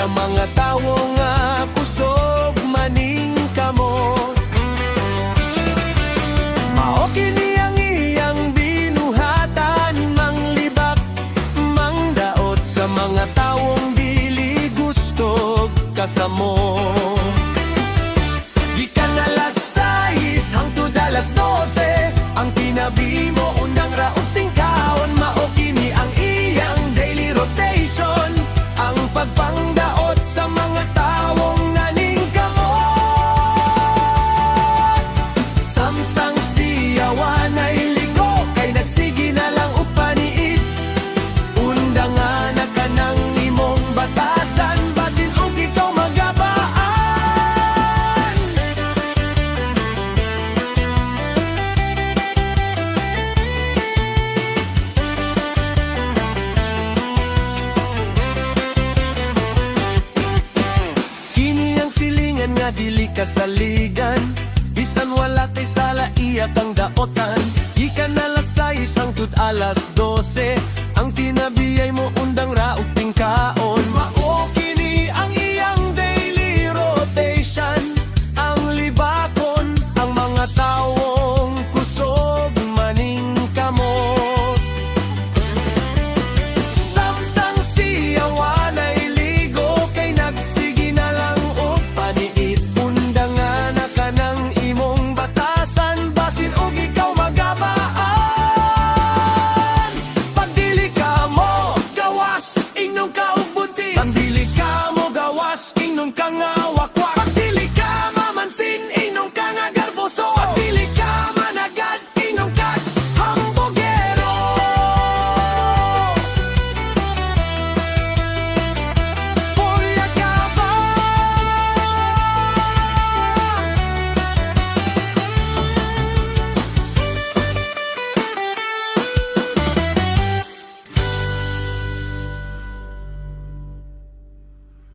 sa mga tawo nga kusog maning kamot. Mao kini ang iyang binuhatan, manglibak, mangdaot sa mga tawong dili gusto kasamo. Gikan alas 6 hangtod alas 12, ang tinabi mo unang raot tingkaon. Mao kini ang iyang daily rotation, ang pagpangdaot sa mga tawong naning kamot. Samtang siya wanay ligo, kay nagsigi na lang og paniid. Undangan na ka ng imong batasan, basin og ikaw magabaan. Kini ang silingan nga dili kasaligan, bisan wala kay sala iya kang daotan. Gikan alas 6 hangtod alas 12, ang tinabiyay mo undang raog tingkaon. Mao kini ang iyang daily rotation, ang libakon ang mga tawong kusog maning kamot. Samtang siya wanay ligo, kay nagsigi na lang og paniid. Undangan na ka ng imong batasan, basin og ikaw magabaan. Pagdili ka mo gawas, ingnon ka og buntis. Pagdili ka mo gawas, ingnon ka nga